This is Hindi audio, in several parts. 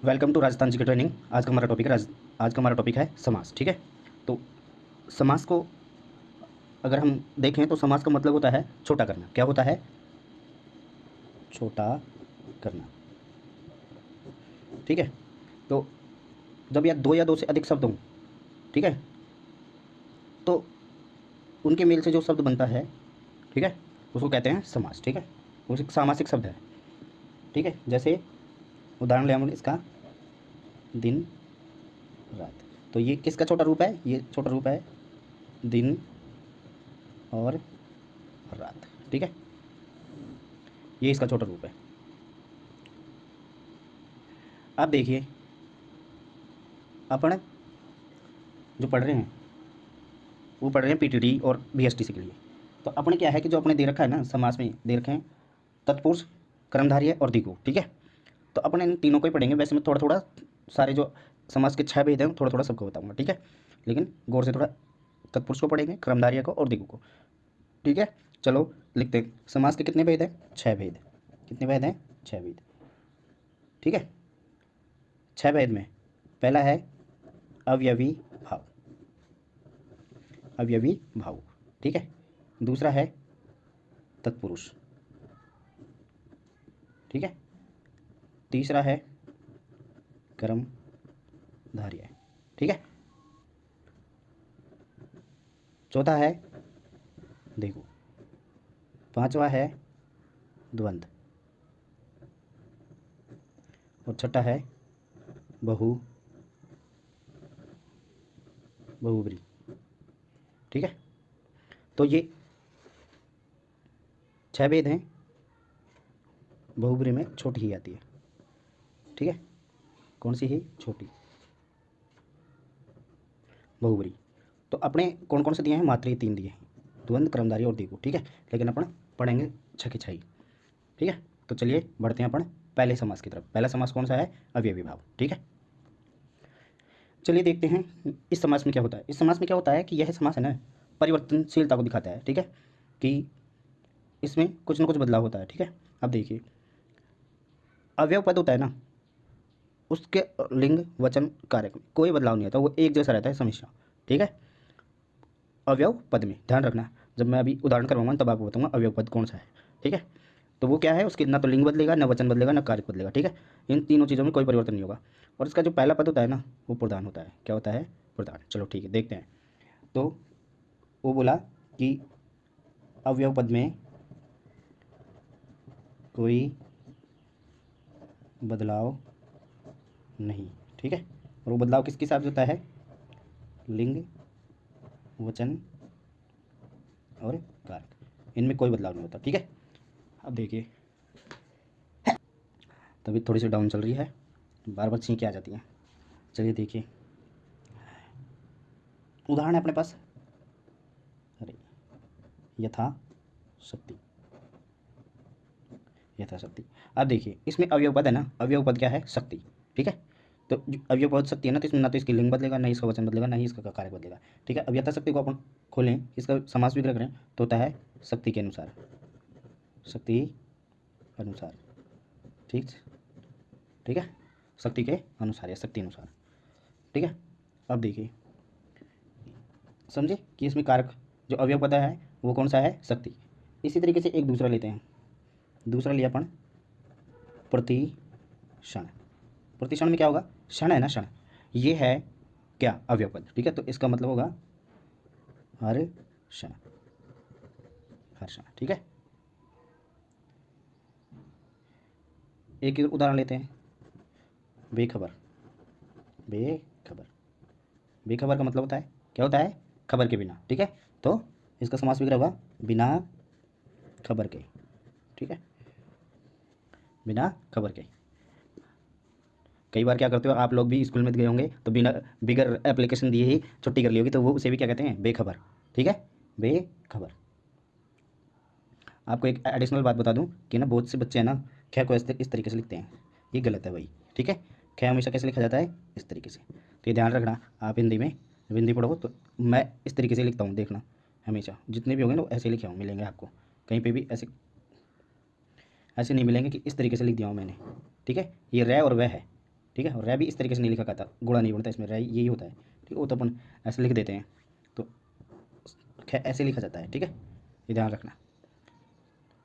वेलकम टू राजस्थान जी की ट्रेनिंग। आज का हमारा टॉपिक है समास। ठीक है, तो समास को अगर हम देखें तो समास का मतलब होता है छोटा करना। क्या होता है? छोटा करना। ठीक है, तो जब या दो से अधिक शब्द हों, ठीक है, तो उनके मेल से जो शब्द बनता है, ठीक है, उसको कहते हैं समास। ठीक है, वो एक सामासिक शब्द है। ठीक है, जैसे उदाहरण ले हम इसका, दिन रात। तो ये किसका छोटा रूप है? ये छोटा रूप है दिन और रात। ठीक है, ये इसका छोटा रूप है। अब देखिए, अपन जो पढ़ रहे हैं वो पढ़ रहे हैं पीटीटी और बीएसटीसी के लिए। तो अपने क्या है कि जो अपने दे रखा है ना, समास में दे रखे हैं तत्पुरुष, कर्मधारय और द्विगु। ठीक है, तो अपन इन तीनों को ही पढ़ेंगे। वैसे मैं थोड़ा थोड़ा सारे जो समास के 6 भेद हैं थोड़ा थोड़ा सबको बताऊंगा। ठीक है, लेकिन गौर से थोड़ा तत्पुरुष को पढ़ेंगे, कर्मधारय को और द्विगु को। ठीक है, चलो लिखते हैं। समास के कितने भेद हैं? 6 भेद। कितने भेद हैं? 6 भेद। ठीक है, 6 भेद में पहला है अवयवी भाव। अवयवी भाव। ठीक है, दूसरा है तत्पुरुष। ठीक है, तीसरा है कर्मधारय। ठीक है, चौथा है देखो, पांचवा है द्वंद्व और छठा है बहुब्री। ठीक है, तो ये 6 भेद हैं। बहुब्री में छोटी ही आती है। ठीक है, कौन सी ही? छोटी बहुब्री। तो अपने कौन कौन से दिए हैं? मात्र ये 3 दिए हैं, द्वंद्व, कर्मधारय और द्विगु। ठीक है, लेकिन अपन पढ़ेंगे 6 की 6 ही। ठीक है, तो चलिए बढ़ते हैं अपन पहले समास की तरफ। पहला समास कौन सा है? अवयवी भाव। ठीक है, चलिए देखते हैं इस समास में क्या होता है। इस समास में क्या होता है कि यह समास है ना, परिवर्तनशीलता को दिखाता है। ठीक है, कि इसमें कुछ ना कुछ बदलाव होता है। ठीक है, अब देखिए, अवयव पद होता है ना, उसके लिंग, वचन, कारक में कोई बदलाव नहीं आता, वो एक जैसा रहता है हमेशा। ठीक है, अवयव पद में ध्यान रखना, जब मैं अभी उदाहरण करवाऊंगा तब आपको बताऊंगा अवयव पद कौन सा है। ठीक है, तो वो क्या है, उसके ना तो लिंग बदलेगा, ना वचन बदलेगा, ना कारक बदलेगा। ठीक है, इन तीनों चीज़ों में कोई परिवर्तन नहीं होगा। और इसका जो पहला पद होता है ना, वो प्रधान होता है। क्या होता है? प्रधान। चलो ठीक है, देखते हैं। तो वो बोला कि अवयव पद में कोई बदलाव नहीं। ठीक है, और वो बदलाव किसके हिसाब से होता है? लिंग, वचन और कारक, इनमें कोई बदलाव नहीं होता। ठीक है, अब देखिए, तभी थोड़ी सी डाउन चल रही है, बार बार छींकें आ जाती हैं। चलिए देखिए, उदाहरण है अपने पास, अरे यथा शक्ति। यथाशक्ति। अब देखिए, इसमें अवयव पद है ना, अवयव पद क्या है? शक्ति। ठीक है, तो जो अवयव पद शक्ति है ना, तो इसमें ना तो इसकी लिंग बदलेगा, ना इसका वचन बदलेगा, ना ही इसका कारक बदलेगा। ठीक है, अब यथाशक्ति को अपन खोलें, इसका समास विग्रह करें तो होता है शक्ति के अनुसार। शक्ति अनुसार। ठीक, ठीक है, शक्ति के अनुसार या शक्ति अनुसार। ठीक है, अब देखिए, समझे कि इसमें कारक जो अवयव पद है वो कौन सा है? शक्ति। इसी तरीके से एक दूसरा लेते हैं। दूसरा लिया अपन प्रतिक्षण। प्रतिक्षण में क्या होगा? क्षण है ना, क्षण, ये है क्या? अवयव पद। ठीक है, तो इसका मतलब होगा हर क्षण। हर क्षण। ठीक है, एक उदाहरण लेते हैं, बेखबर। बेखबर। बेखबर का मतलब होता है, क्या होता है? खबर के बिना। ठीक है, तो इसका समास विग्रह होगा बिना खबर के। ठीक है, बिना खबर के। कई बार क्या करते हो आप लोग भी, स्कूल में गए होंगे तो बिना बिगर एप्लीकेशन दिए ही छुट्टी कर ली होगी, तो वो उसे भी क्या कहते हैं? बेखबर। ठीक है, बेखबर। आपको एक एडिशनल बात बता दूं कि ना, बहुत से बच्चे हैं ना, ख को इस तरीके से लिखते हैं, ये गलत है भाई। ठीक है, ख हमेशा कैसे लिखा जाता है? इस तरीके से। तो ये ध्यान रखना, आप हिंदी में जब हिंदी पढ़ो तो मैं इस तरीके से लिखता हूँ, देखना हमेशा जितने भी होंगे ना ऐसे लिखे हों, मिलेंगे आपको कहीं पे भी ऐसे ऐसे नहीं मिलेंगे कि इस तरीके से लिख दिया हूँ मैंने। ठीक है, ये रे और वह है, ठीक है। और रह भी इस तरीके से नहीं लिखा जाता, गुणा नहीं बनता इसमें, रह यही होता है, ठीक है। वो तो अपन ऐसे लिख देते हैं, तो ऐसे लिखा जाता है, ठीक है, ये ध्यान रखना।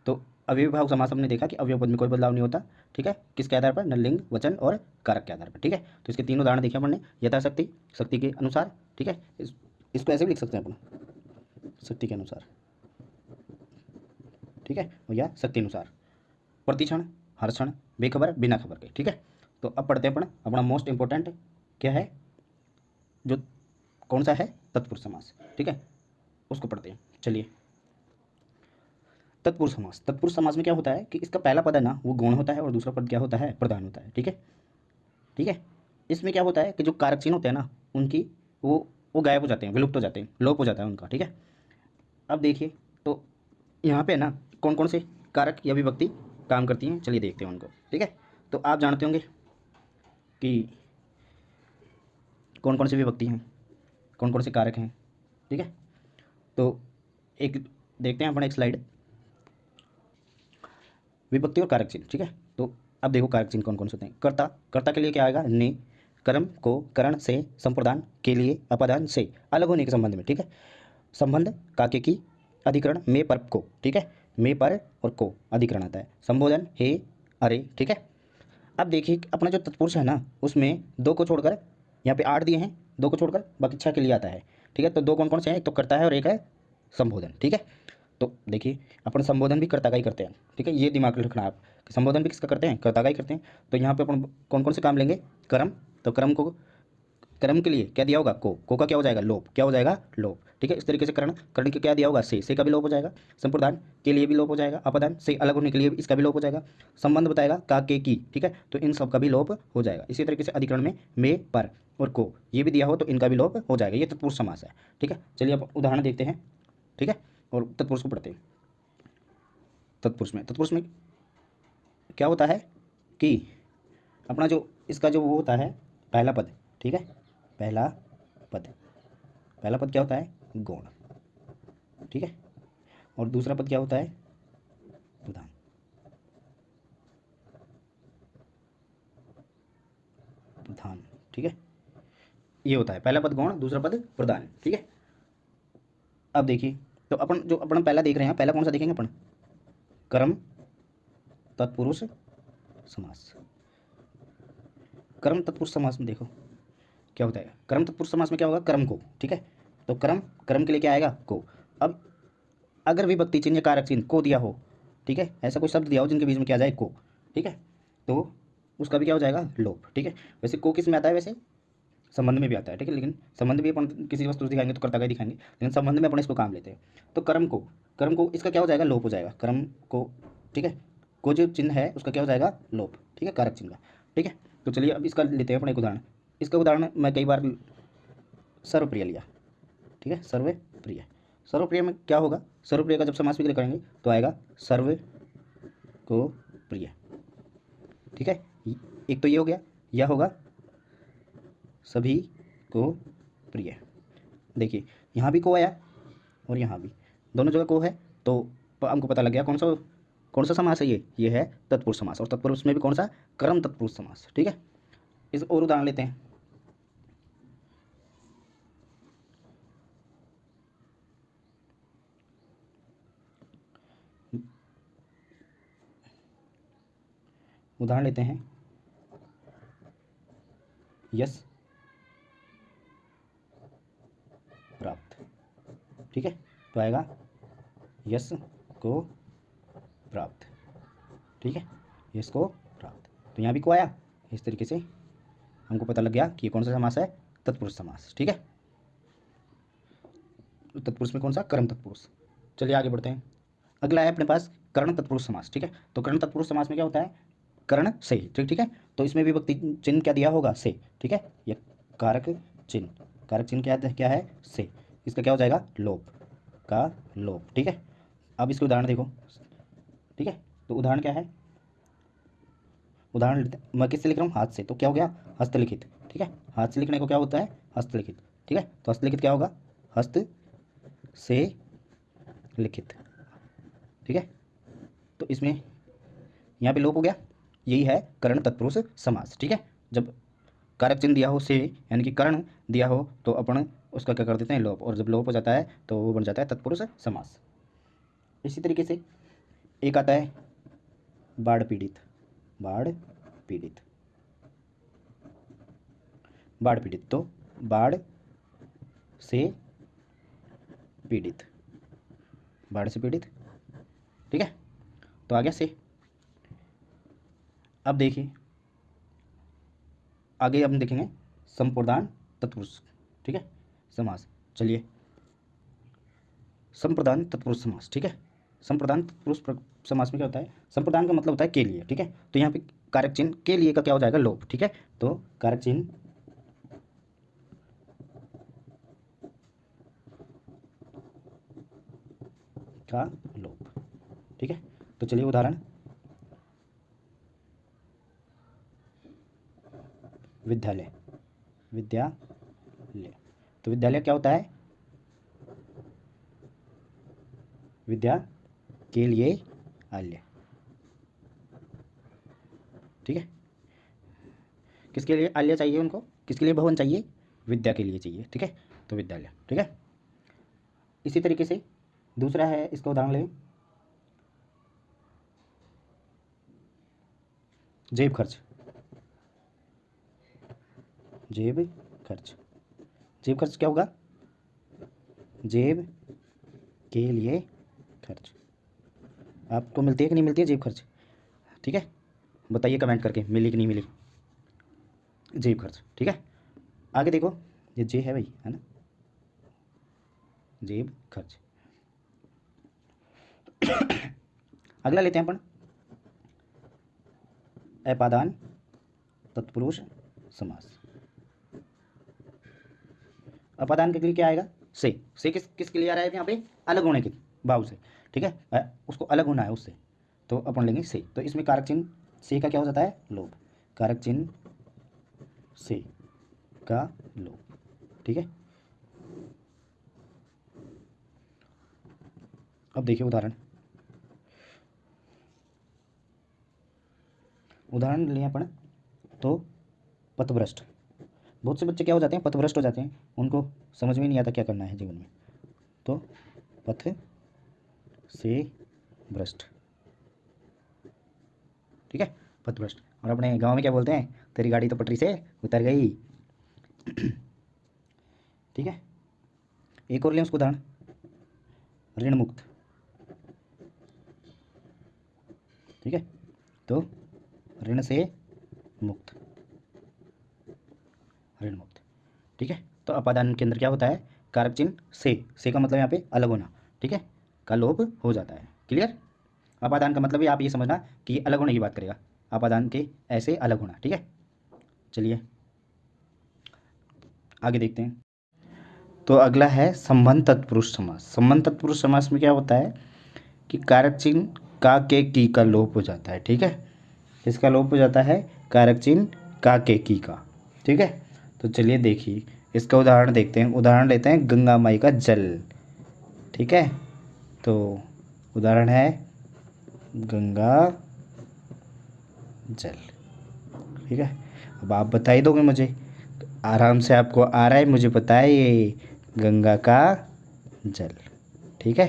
तो अव्ययीभाव समास हमने देखा कि अवयव पद में कोई बदलाव नहीं होता, ठीक है, किसके आधार पर, नलिंग, वचन और कारक के आधार पर, ठीक है। तो इसके 3 उदाहरण देखे अपन ने, यथाशक्ति, शक्ति के अनुसार, ठीक है। इसको ऐसे भी लिख सकते हैं अपन, शक्ति के अनुसार, ठीक है, और या शक्ति अनुसार, प्रतिक्षण, हर क्षण, बेखबर, बिना खबर के, ठीक है। तो अब पढ़ते हैं अपन अपना मोस्ट इंपॉर्टेंट क्या है, जो कौन सा है, तत्पुरुष समास, ठीक है, उसको पढ़ते हैं। चलिए, तत्पुरुष समास। तत्पुरुष समास में क्या होता है कि इसका पहला पद है ना, वो गौण होता है और दूसरा पद क्या होता है, प्रधान होता है, ठीक है, ठीक है। इसमें क्या होता है कि जो कारक चिन्ह होते हैं ना, उनकी वो गायब हो जाते हैं, विलुप्त हो जाते हैं, लोप हो जाता है उनका, ठीक है। अब देखिए, तो यहाँ पे ना कौन कौन से कारक या विभक्ति काम करती हैं, चलिए देखते हैं उनको, ठीक है। तो आप जानते होंगे कि कौन कौन सी विभक्ति हैं, कौन कौन से कारक हैं, ठीक है। तो एक देखते हैं अपन, एक स्लाइड, विभक्ति और कारक चिन्ह, ठीक है। तो अब देखो कारक चिन्ह कौन कौन से होते हैं। कर्ता, कर्ता के लिए क्या आएगा, ने, कर्म को करण से, संप्रदान के लिए अपादान से अलग होने के संबंध में, ठीक है। संबंध काके की, अधिकरण में पर को, ठीक है, में पर और को अधिकरण आता है। संबोधन हे, अरे, ठीक है। अब देखिए अपना जो तत्पुरुष है ना, उसमें 2 को छोड़कर, यहाँ पे 8 दिए हैं, 2 को छोड़कर बाकी 6 के लिए आता है, ठीक है। तो 2 कौन कौन से हैं, एक तो कर्ता है और एक है संबोधन, ठीक है। तो देखिए अपन संबोधन भी कर्ता का ही करते हैं, ठीक है, ये दिमाग में रखना आप कि संबोधन भी किसका करते हैं, कर्ता का ही करते हैं। तो यहाँ पे अपन कौन कौन से काम लेंगे, कर्म, तो कर्म को, कर्म के लिए क्या दिया होगा, को का क्या हो जाएगा, लोप, क्या हो जाएगा, लोप, ठीक है। इस तरीके से करण, करण के क्या दिया होगा, से का भी लोप हो जाएगा। संप्रदान के लिए भी लोप हो जाएगा, अपदान से अलग होने के लिए इसका भी लोप हो जाएगा। संबंध बताएगा का, के, की, ठीक है, तो इन सब का भी लोप हो जाएगा। इसी तरीके से अधिकरण में पर और को ये भी दिया हो तो इनका भी लोप हो जाएगा। ये तत्पुरुष समास है, ठीक है। चलिए अब उदाहरण देखते हैं, ठीक है, और तत्पुरुष को पढ़ते हैं। तत्पुरुष में क्या होता है कि अपना जो इसका जो वो होता है पहला पद, ठीक है, पहला पद क्या होता है, गौण, ठीक है, और दूसरा पद क्या होता है, प्रधान, ठीक है। ये होता है पहला पद गौण, दूसरा पद प्रधान, ठीक है। अब देखिए, तो अपन पहला देख रहे हैं, पहला कौन सा देखेंगे अपन, कर्म तत्पुरुष समास। कर्म तत्पुरुष समास में देखो क्या होता है, कर्म तत्पुरुष समास में क्या होगा, कर्म को, ठीक है। तो कर्म के लिए क्या आएगा, को। अब अगर विभक्ति चिन्ह या कारक चिन्ह को दिया हो, ठीक है, ऐसा कोई शब्द दिया हो जिनके बीच में क्या आ जाए, को, ठीक है, तो उसका भी क्या हो जाएगा, लोप, ठीक है। वैसे को किस में आता है, वैसे संबंध में भी आता है, ठीक है, लेकिन संबंध भी अपन किसी वस्तु से दिखाएंगे तो कर्ता का ही दिखाएंगे, लेकिन संबंध में अपन इसको काम लेते हैं। तो कर्म को इसका क्या हो जाएगा, लोप हो जाएगा, कर्म को, ठीक है, को जो चिन्ह है उसका क्या हो जाएगा, लोप, ठीक है, कारक चिन्ह का, ठीक है। तो चलिए अब इसका लेते हैं अपन एक उदाहरण। इसका उदाहरण मैं कई बार सर्वप्रिय लिया, ठीक है, सर्वप्रिय में क्या होगा, सर्वप्रिय का जब समास विग्रह करेंगे तो आएगा सर्व को प्रिय, ठीक है। एक तो ये हो गया, यह होगा सभी को प्रिय। देखिए यहाँ भी को आया और यहाँ भी, दोनों जगह को है, तो हमको पता लग गया कौन सा समास है, ये है तत्पुरुष समास। और तत्पुरुष में भी कौन सा, कर्म तत्पुरुष समास, ठीक है। इस और उदाहरण लेते हैं। उदाहरण लेते हैं, यश प्राप्त, ठीक है, तो आएगा यश को प्राप्त, ठीक है, यश को प्राप्त। तो यहाँ भी को आया, इस तरीके से हमको पता लग गया कि ये कौन सा समास है, तत्पुरुष समास, ठीक है। तत्पुरुष में कौन सा, कर्म तत्पुरुष। चलिए आगे बढ़ते हैं। अगला है अपने पास कर्ण तत्पुरुष समास, ठीक है। तो कर्ण तत्पुरुष समास में क्या होता है, कर्ण से, ठीक है। तो इसमें विभक्ति चिन्ह क्या दिया होगा, से, ठीक है। ये कारक चिन्ह क्या है, से, इसका क्या हो जाएगा, लोप का लोप, ठीक है। अब इसके उदाहरण देखो, ठीक है। तो उदाहरण क्या है, उदाहरण मैं किससे लिख रहा हूँ, हाथ से, तो क्या हो गया, हस्तलिखित, ठीक है। हाथ से लिखने को क्या होता है, हस्तलिखित, ठीक है। तो हस्तलिखित क्या होगा, हस्त से लिखित, ठीक है। तो इसमें यहाँ पे लोप हो गया, यही है कर्ण तत्पुरुष समास, ठीक है। जब कारक चिन्ह दिया हो से यानी कि कर्ण दिया हो तो अपन उसका क्या कर देते हैं लोप, और जब लोप हो जाता है तो वो बन जाता है तत्पुरुष समास। इसी तरीके से एक आता है बाढ़ पीड़ित। बाढ़ पीड़ित, बाढ़ पीड़ित तो बाढ़ से पीड़ित, बाढ़ से पीड़ित, ठीक है। तो आ गया से। अब देखिए आगे हम देखेंगे संप्रदान तत्पुरुष, ठीक है, समास। चलिए संप्रदान तत्पुरुष समास, ठीक है। संप्रदान तत्पुरुष समास में क्या होता है, संप्रदान का मतलब होता है के लिए, ठीक है। तो यहाँ पे कारक चिन्ह के लिए का क्या हो जाएगा लोप, ठीक है। तो कारक चिन्ह का लोप, ठीक है। तो चलिए उदाहरण, विद्यालय, विद्यालय, तो विद्यालय क्या होता है, विद्या के लिए आल्य, ठीक है। किसके लिए आल्य चाहिए उनको, किसके लिए भवन चाहिए, विद्या के लिए चाहिए, ठीक है। तो विद्यालय, ठीक है। इसी तरीके से दूसरा है, इसका उदाहरण लें, जेब खर्च, जेब खर्च, जेब खर्च क्या होगा, जेब के लिए खर्च। आपको मिलती है कि नहीं मिलती है जेब खर्च, ठीक है, बताइए कमेंट करके मिली कि नहीं मिली जेब खर्च, ठीक है। आगे देखो ये जे है भाई, है ना, जेब खर्च। अगला लेते हैं अपन अपादान तत्पुरुष समास। अपादान के लिए क्या आएगा, से किसके लिए आ रहा है यहाँ पे, अलग होने के भाव से, ठीक है, उसको अलग होना है उससे, तो अपन लेंगे से। तो इसमें कारक चिन्ह से का क्या हो जाता है लोप, कारक चिन्ह से का लोप, ठीक है। अब देखिए उदाहरण, उदाहरण लिए अपन तो पथभ्रष्ट। बहुत से बच्चे क्या हो जाते हैं, पथभ्रष्ट हो जाते हैं, उनको समझ में नहीं आता क्या करना है जीवन में, तो पथ से भ्रष्ट, ठीक है, पथभ्रष्ट। और अपने गांव में क्या बोलते हैं, तेरी गाड़ी तो पटरी से उतर गई, ठीक है। एक और लें उसको उदाहरण, ऋण मुक्त, ठीक है, तो ऋण से मुक्त, ऋण मुक्त, ठीक है। तो अपादान के अंदर क्या होता है, कारक चिन्ह से का मतलब यहाँ पे अलग होना, ठीक है, का लोप हो जाता है, क्लियर। अपादान का मतलब ही आप ये समझना कि ये अलग होने की बात करेगा, अपादान के ऐसे अलग होना, ठीक है। चलिए आगे देखते हैं। तो अगला है संबंध तत्पुरुष समास। संबंध तत्पुरुष समास में क्या होता है कि कारक चिन्ह का के की का लोप हो जाता है, ठीक है। इसका लोप हो जाता है कारक चिन्ह का के की का, ठीक है। तो चलिए देखिए इसका उदाहरण देखते हैं। उदाहरण लेते हैं गंगा माई का जल, ठीक है। तो उदाहरण है गंगा जल, ठीक है। अब आप बता ही दोगे मुझे, तो आराम से आपको आ रहा है, मुझे पता है ये गंगा का जल, ठीक है,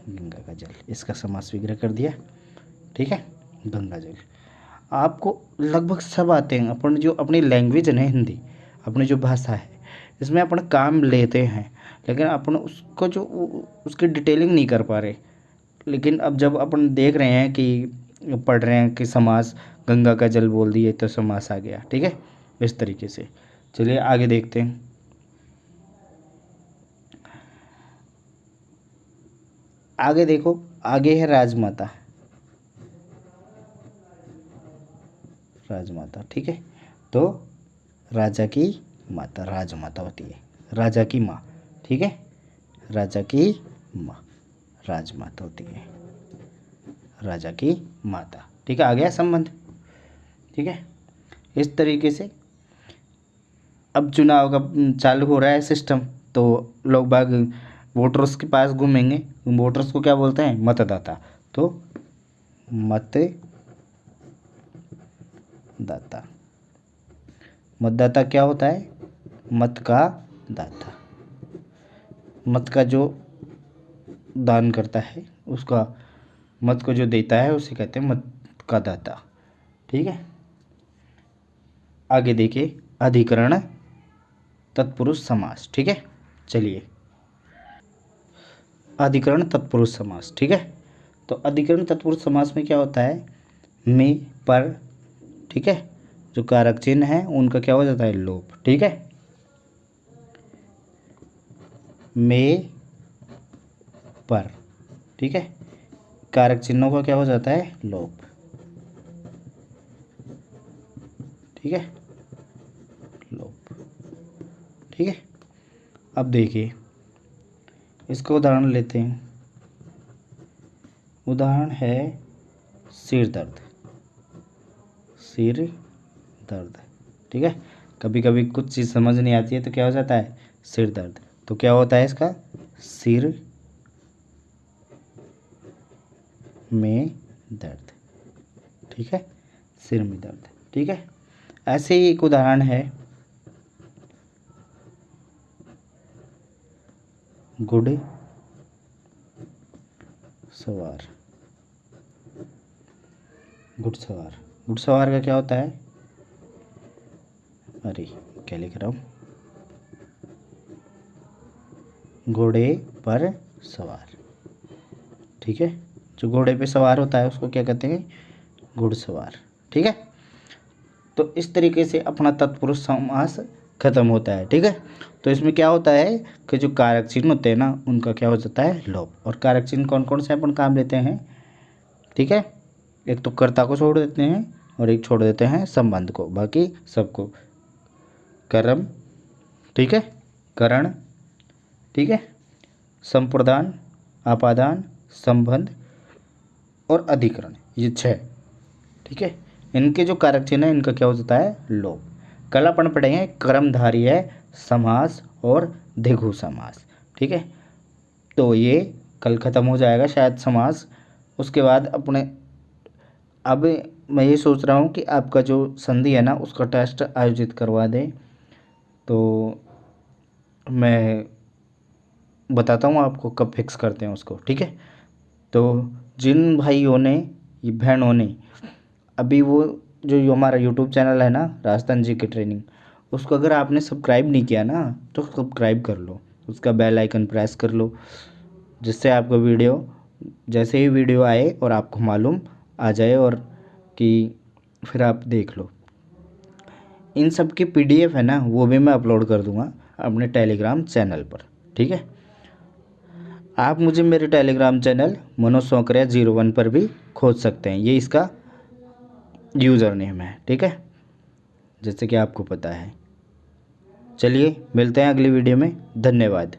गंगा का जल, इसका समास विग्रह कर दिया, ठीक है, गंगा जल। आपको लगभग सब आते हैं, अपन जो अपनी लैंग्वेज है ना हिंदी, अपनी जो भाषा है इसमें अपन काम लेते हैं, लेकिन अपन उसको जो उसकी डिटेलिंग नहीं कर पा रहे। लेकिन अब जब अपन देख रहे हैं कि पढ़ रहे हैं कि समास, गंगा का जल बोल दिए तो समास आ गया, ठीक है, इस तरीके से। चलिए आगे देखते हैं। आगे देखो, आगे है राजमाता, राजमाता, ठीक है। तो राजा की माता राजमाता होती है, राजा की माँ, ठीक है, राजा की माँ राजमाता होती है, राजा की माता, ठीक है। आ गया संबंध, ठीक है। इस तरीके से अब चुनाव का चालू हो रहा है सिस्टम, तो लोग बाग वोटर्स के पास घूमेंगे, वोटर्स को क्या बोलते हैं, मतदाता, तो मतदाता, मतदाता क्या होता है? मत का दाता। मत का जो दान करता है, उसका मत को जो देता है उसे कहते हैं मत का दाता। ठीक है, आगे देखिए अधिकरण तत्पुरुष समास। ठीक है, चलिए अधिकरण तत्पुरुष समास। ठीक है, तो अधिकरण तत्पुरुष समास में क्या होता है? में, पर, ठीक है, जो कारक चिन्ह है उनका क्या हो जाता है? लोप। ठीक है, में, पर, ठीक है, कारक चिन्हों का क्या हो जाता है? लोप। ठीक है, लोप। ठीक है, अब देखिए इसका उदाहरण लेते हैं। उदाहरण है सिर दर्द। सिर दर्द, ठीक है, कभी कभी कुछ चीज़ समझ नहीं आती है तो क्या हो जाता है? सिर दर्द। तो क्या होता है इसका? सिर में दर्द। ठीक है, सिर में दर्द। ठीक है, ऐसे ही एक उदाहरण है घुड़सवार। घुड़सवार, घुड़सवार का क्या होता है? अरे क्या लिख रहा हूँ? घोड़े पर सवार। ठीक है, जो घोड़े पे सवार होता है उसको क्या कहते हैं? घुड़सवार। ठीक है, तो इस तरीके से अपना तत्पुरुष समास खत्म होता है। ठीक है, तो इसमें क्या होता है कि जो कारक चिन्ह होते हैं ना उनका क्या हो जाता है? लोप। और कारक चिन्ह कौन कौन से अपन काम लेते हैं? ठीक है, एक तो कर्ता को छोड़ देते हैं और एक छोड़ देते हैं संबंध को, बाकी सबको। कर्म, ठीक है, करण, ठीक है, संप्रदान, आपादान, संबंध और अधिकरण, ये 6। ठीक है, इनके जो कारक चिन्ह है इनका क्या हो जाता है? लोप। कल अपन पढ़ेंगे कर्मधारय समास और द्विगु समास। ठीक है, तो ये कल ख़त्म हो जाएगा शायद समास। उसके बाद अपने अब मैं ये सोच रहा हूँ कि आपका जो संधि है ना उसका टेस्ट आयोजित करवा दें, तो मैं बताता हूँ आपको कब फिक्स करते हैं उसको। ठीक है, तो जिन भाइयों ने, ये बहनों ने, अभी वो जो हमारा यूट्यूब चैनल है ना राजस्थान जी की ट्रेनिंग, उसको अगर आपने सब्सक्राइब नहीं किया ना तो सब्सक्राइब कर लो, उसका बेल आइकन प्रेस कर लो, जिससे आपको वीडियो, जैसे ही वीडियो आए और आपको मालूम आ जाए और कि फिर आप देख लो। इन सब की PDF है ना वो भी मैं अपलोड कर दूंगा अपने टेलीग्राम चैनल पर। ठीक है, आप मुझे मेरे टेलीग्राम चैनल मनोज सोंकरिया 01 पर भी खोज सकते हैं, ये इसका यूज़र नेम है। ठीक है, जैसे कि आपको पता है। चलिए मिलते हैं अगली वीडियो में, धन्यवाद।